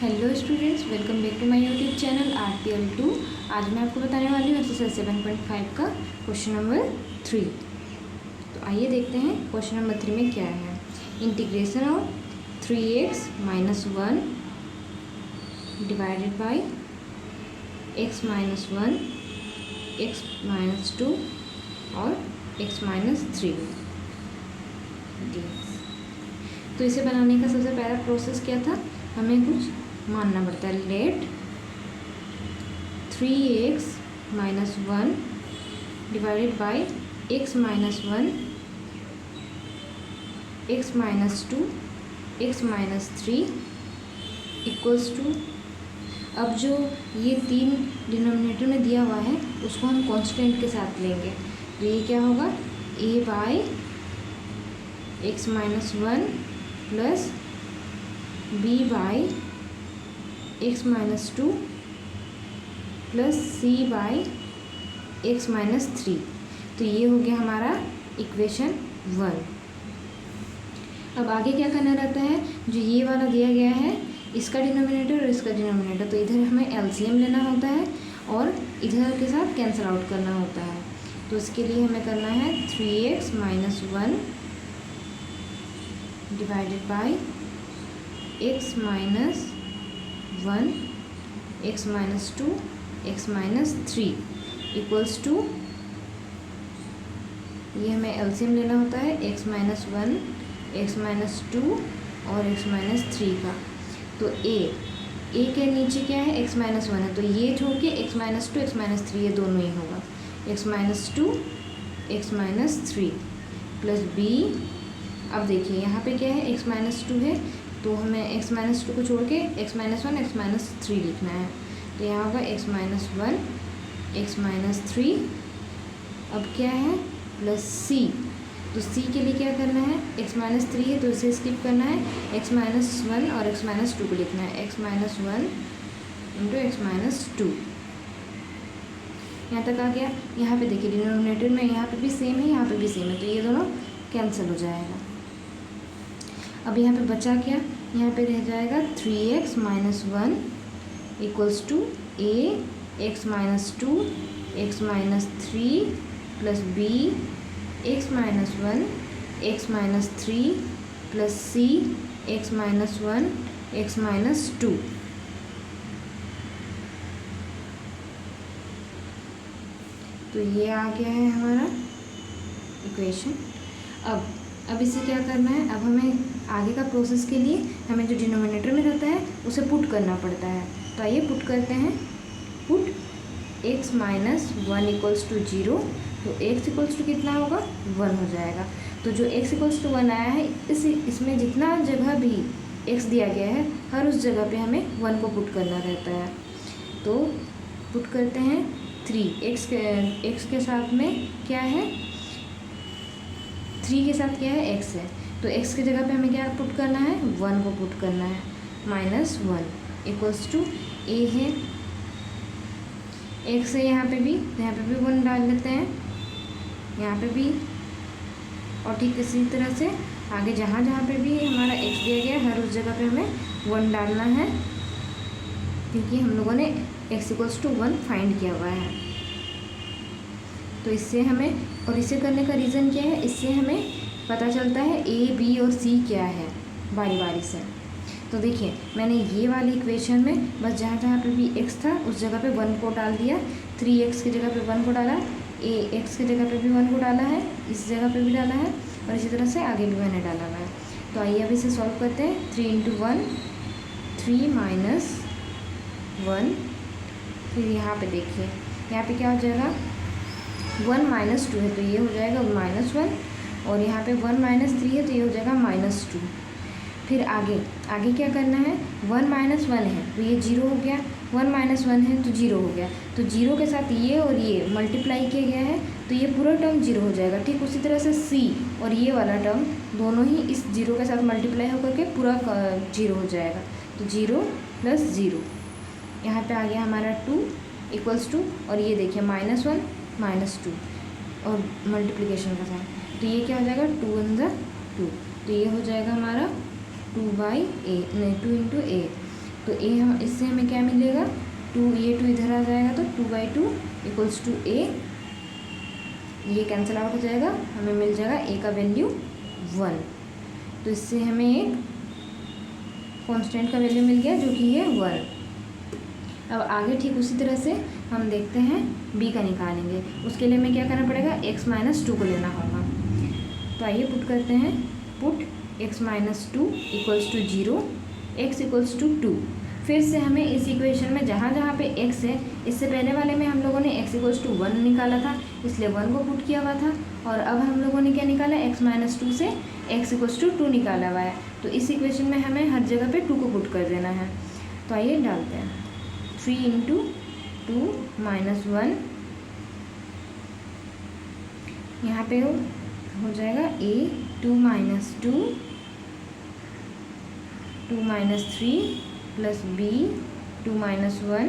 Hello students, welcome back to my YouTube channel RPL2। आज मैं आपको बताने वाली हूँ एक्सरसाइज 7.5 का क्वेश्चन नंबर 3। तो आइए देखते हैं क्वेश्चन नंबर 3 में क्या है। Integration of 3x - 1 divided by x - 1 x - 2 और x - 3 dx। तो इसे बनाने का सबसे पहला प्रोसेस क्या था, हमें कुछ मानना पड़ता है। Let 3x - 1 divided by x - 1 x - 2 x - 3 equals to, अब जो ये तीन डिनोमिनेटर में दिया हुआ है उसको हम कांस्टेंट के साथ लेंगे। तो ये क्या होगा, a by x - 1 plus b by x - 2 plus c by x - 3। तो ये हो गया हमारा इक्वेशन 1। अब आगे क्या करना रहता है, जो ये वाला दिया गया है इसका डिनोमिनेटर और इसका डिनोमिनेटर, तो इधर हमें एलसीएम लेना होता है और इधर के साथ कैंसिल आउट करना होता है। तो इसके लिए हमें करना है 3x - 1 divided by x - 1 x - 2 x - 3 equals to, ये हमें एलसीएम लेना होता है x - 1 x - 2 और x - 3 का। तो a के नीचे क्या है, x - 1 है, तो ये छोड़ के x - 2 x - 3 ये दोनों ही होगा। x - 2 x - 3 plus b। अब देखिए यहाँ पे क्या है, x - 2 है तो हमें x - 2 को छोड़ के x - 1 x - 3 लिखना है। तो यहाँ होगा x - 1 x - 3। अब क्या है, प्लस c। तो c के लिए क्या करना है, x - 3 है तो इसे स्किप करना है, x - 1 और x - 2 को लिखना है, x - 1 इंटू x - 2। यहाँ तक आ गया। यहाँ पे देखिए डिनोमिनेटर में यहाँ पे भी सेम है, यहाँ पे भी सेम है, तो ये दोनों कैंसिल हो जाएगा। अब यहाँ पे बचा क्या, यहाँ पे रह जाएगा 3x - 1 equals to a x - 2 x - 3 plus b x - 1 x - 3 plus c x - 1 x - 2। तो ये आ गया है हमारा इक्वेशन। अब इसे क्या करना है, अब हमें आगे का प्रोसेस के लिए हमें जो डिनोमिनेटर में रहता है उसे पुट करना पड़ता है। तो आइए पुट करते हैं। पुट x - 1 इक्वल्स टू 0, तो x इक्वल्स टू कितना होगा, 1 हो जाएगा। तो जो x इक्वल्स टू 1 आया है, इसमें जितना जगह भी x दिया गया है हर उस जगह पे हमें 1 को पुट करना रहता है। तो पुट करते हैं 3 x के साथ में क्या है, 3 के साथ क्या है, x है, तो x की जगह पे हमें क्या पुट करना है, 1 को पुट करना है। -1 इक्वल्स टू a है, x है यहाँ पे भी, तो यहाँ पे भी 1 डाल लेते हैं, यहाँ पे भी। और ठीक इसी तरह से आगे जहाँ जहाँ पे भी हमारा x दिया गया है हर उस जगह पे हमें 1 डालना है, क्योंकि हम लोगों ने x इक्वल्स टू 1 फाइंड किया हुआ है। तो इससे हमें, और इसे करने का रीज़न क्या है, इससे हमें पता चलता है a b और c क्या है बारी बारी से। तो देखिए मैंने ये वाली इक्वेशन में बस जहाँ जहाँ पे भी x था उस जगह पे 1 को डाल दिया, 3x की जगह पे 1 को डाला, x की जगह पे भी 1 को डाला है, इस जगह पे भी डाला है, और इसी तरह से आगे भी मैंने डाला हुआ है। तो आइए अब इसे सॉल्व करते हैं। 3 × 1 3 - 1। फिर यहाँ पे देखिए, यहाँ पे क्या हो जाएगा, 1 - 2 है तो ये हो जाएगा -1, और यहाँ पे 1 - 3 है तो ये हो जाएगा -2। फिर आगे क्या करना है, 1 - 1 है तो ये 0 हो गया, 1 - 1 है तो 0 हो गया, तो 0 के साथ ये और ये मल्टीप्लाई किया गया है तो ये पूरा टर्म 0 हो जाएगा। ठीक उसी तरह से c और ये वाला टर्म दोनों ही इस 0 के साथ मल्टीप्लाई होकर के पूरा 0 हो जाएगा। तो 0 + 0, यहाँ पे आ गया हमारा 2 इक्वल्स टू, और ये देखिए -1 -2 और मल्टीप्लिकेशन का साइन, तो ये क्या हो जाएगा, 2 × 2, तो ये हो जाएगा हमारा 2 × a। तो ए हम इससे हमें क्या मिलेगा, 2, ये 2 इधर आ जाएगा तो 2/2 इक्वल्स टू ए, ये कैंसिल आउट हो जाएगा, हमें मिल जाएगा ए का वैल्यू 1। तो इससे हमें एक कांस्टेंट का वैल्यू मिल गया जो कि है 1। अब आगे ठीक उसी तरह से हम देखते हैं बी का निकालेंगे। उसके लिए हमें क्या करना पड़ेगा, x-2 को लेना होगा। तो आइए पुट करते हैं, put x-2 equals to 0, x equals to 2। फिर से हमें इस इक्वेशन में जहाँ जहाँ पे x है, इससे पहले वाले में हम लोगों ने x इक्वल्स टू 1 निकाला था, इसलिए 1 को पुट किया हुआ था। और अब हम लोगों ने क्या निकाला, x-2 से x इक्वल्स टू 2 निकाला हुआ है। तो इस इक्वेशन में हमें हर जगह पे 2 को पुट कर देना है। तो आइए डालते हैं, 3 × 2 - 1, यहाँ पे हो जाएगा a 2 - 2 2 - 3 प्लस b 2 - 1,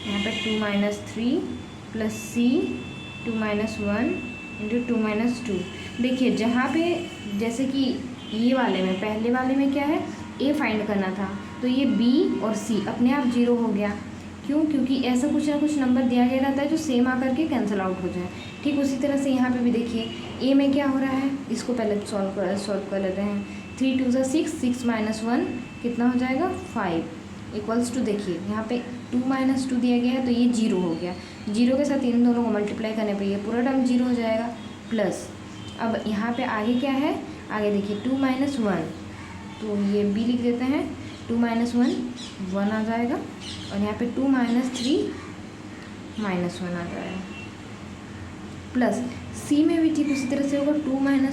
यहाँ पे 2 - 3 प्लस c 2 - 1 × 2 - 2। देखिए जहाँ पे जैसे कि ये वाले में, पहले वाले में क्या है, a फाइंड करना था, तो ये b और c अपने आप 0 हो गया। क्यों? क्योंकि ऐसा कुछ ना कुछ नंबर दिया गया रहता है जो सेम आकर के कैंसिल आउट हो जाए। ठीक उसी तरह से यहाँ पे भी देखिए a में क्या हो रहा है, इसको पहले सॉल्व कर लेते हैं। 3 × 2 = 6, 6 - 1 कितना हो जाएगा, 5 इक्वल्स टू, देखिए यहाँ पे 2 - 2 दिया गया है तो ये 0 हो गया। 0 के साथ इन दोनों को मल्टीप्लाई करने पर ये पूरा टर्म 0 हो जाएगा। प्लस अब यहाँ पे आगे क्या है, आगे देखिए 2 - 1, तो ये b लिख देते हैं, 2 - 1 1 आ जाएगा, और यहाँ पे 2 - 3 -1 आ जाएगा। प्लस c में भी ठीक उसी तरह से होगा, 2 - 1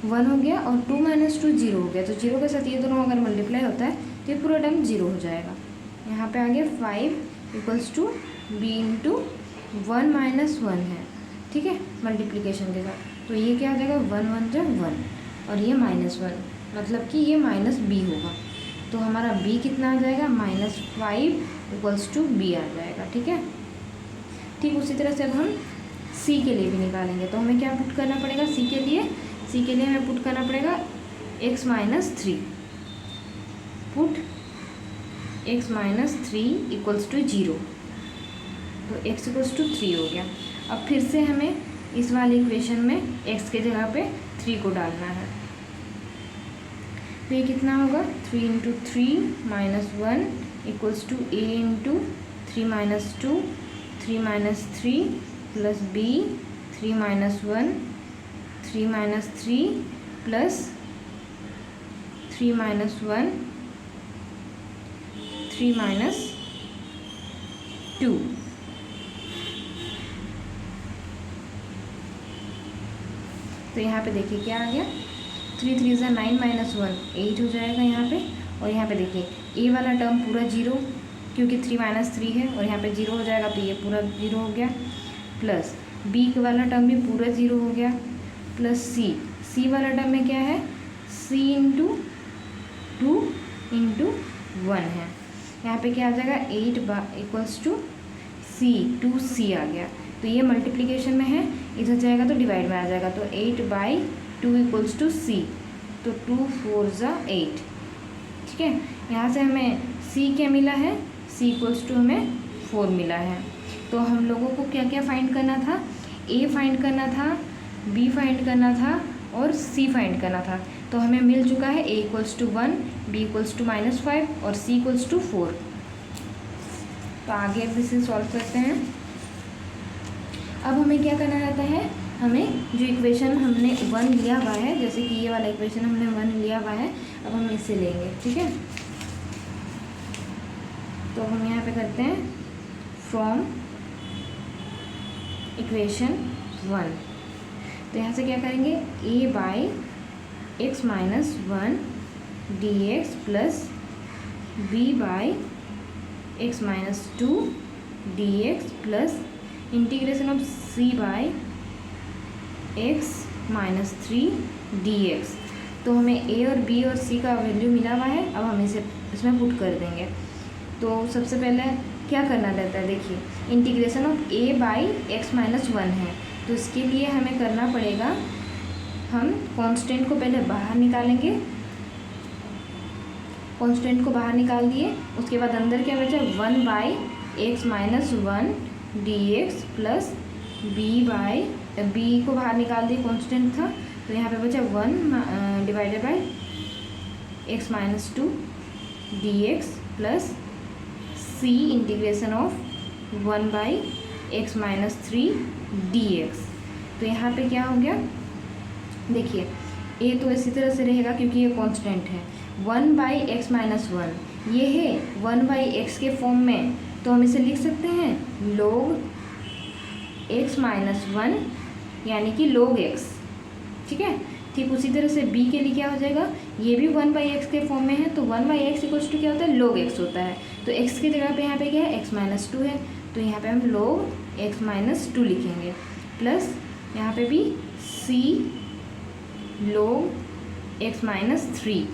1 हो गया और 2 - 2 0 हो गया। तो 0 के साथ ये दोनों अगर मल्टीप्लाई होता है तो ये पूरा टर्म 0 हो जाएगा। यहाँ पे आ गया 5 इक्वल्स टू b × 1 - 1 है, ठीक है, मल्टीप्लिकेशन के साथ। तो ये क्या आ जाएगा, 1 1 × 1 और ये -1, मतलब कि ये -b होगा। तो हमारा b कितना आ जाएगा, -5 इक्वल्स टू b आ जाएगा। ठीक है, ठीक उसी तरह से अब हम c के लिए भी निकालेंगे। तो हमें क्या पुट करना पड़ेगा, c के लिए हमें पुट करना पड़ेगा x-3, put x-3 equals to 0, तो x इक्वल्स टू 3 हो गया। अब फिर से हमें इस वाले इक्वेशन में x के जगह पे 3 को डालना है। तो ये कितना होगा, 3 × 3 - 1 equals to a × 3 - 2 3 - 3 plus b 3 - 1 3 - 3 plus 3 - 1 3 - 2। तो यहाँ पे देखिए क्या आ गया, 3 3 = 9 - 1 8 हो जाएगा यहाँ पे। और यहाँ पे देखिए a वाला टर्म पूरा 0, क्योंकि 3 - 3 है और यहाँ पे 0 हो जाएगा, तो ये पूरा 0 हो गया। प्लस b वाला टर्म भी पूरा 0 हो गया, प्लस c वाला टर्म में क्या है, c × 2 × 1 है। यहाँ पे क्या आ जाएगा, 8 इक्वल्स टू c 2c आ गया। तो ये मल्टीप्लिकेशन में है, इधर जाएगा तो डिवाइड में आ जाएगा, तो 8/2 इक्वल्स टू c, तो 2 4 = 8। ठीक है, यहाँ से हमें c क्या मिला है, c इक्वल्स टू हमें 4 मिला है। तो हम लोगों को क्या क्या फाइंड करना था, a फाइंड करना था, b फाइंड करना था और c फाइंड करना था। तो हमें मिल चुका है a equals to 1, b equals to -5 और c इक्वल्स टू 4। तो आगे अब इसे सॉल्व करते हैं। अब हमें क्या करना रहता है, हमें जो इक्वेशन हमने 1 लिया हुआ है, जैसे कि ये वाला इक्वेशन हमने 1 लिया हुआ है, अब हम इसे लेंगे। ठीक है, तो हम यहाँ पे करते हैं फ्रॉम इक्वेशन 1। तो यहाँ से क्या करेंगे, a/x - 1 dx plus b/x - 2 dx plus integration of c/x - 3 dx। तो हमें a और b और c का वैल्यू मिला हुआ है, अब हम इसे इसमें पुट कर देंगे। तो सबसे पहले क्या करना रहता है, देखिए इंटीग्रेशन ऑफ a/x - 1 है, तो इसके लिए हमें करना पड़ेगा, हम कांस्टेंट को पहले बाहर निकालेंगे, कॉन्स्टेंट को बाहर निकाल दिए। उसके बाद अंदर क्या बचा, 1/x minus 1 dx plus B को बाहर निकाल दिए, कॉन्स्टेंट था, तो यहाँ पे बचा 1 divided by x minus 2 dx plus c integration of 1/x minus 3 dx। तो यहाँ पे क्या हो गया, देखिए a तो इसी तरह से रहेगा क्योंकि ये कांस्टेंट है। 1/x माइनस 1 ये है 1/x के फॉर्म में, तो हम इसे लिख सकते हैं log x माइनस 1 यानी कि log x, ठीक है। ठीक उसी तरह से b के लिए क्या हो जाएगा, ये भी 1/x के फॉर्म में है, तो 1/x इक्वल्स टू क्या होता है, log x होता है। तो x की जगह पे यहाँ पे क्या है, x माइनस 2 है, तो यहाँ पे हम log x माइनस 2 लिखेंगे, प्लस यहाँ पे भी c log x माइनस 3।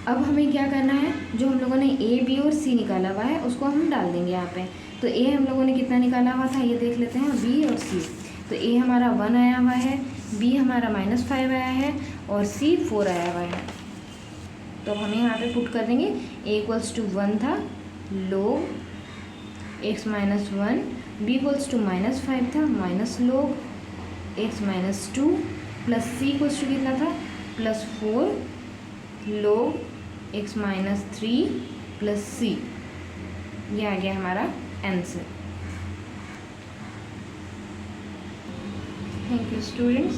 अब हमें क्या करना है, जो हम लोगों ने a b और c निकाला हुआ है उसको हम डाल देंगे यहाँ पे। तो a हम लोगों ने कितना निकाला हुआ था ये देख लेते हैं, b और c। तो a हमारा 1 आया हुआ है, b हमारा -5 आया है और c 4 आया हुआ है। तो हमें यहाँ पे पुट कर देंगे, a इक्वल्स टू 1 था log x minus 1, b equals to -5 था minus log x minus 2 plus c equals to कितना था, +4 log x minus 3 plus c। ये आ गया हमारा आंसर। Thank you students.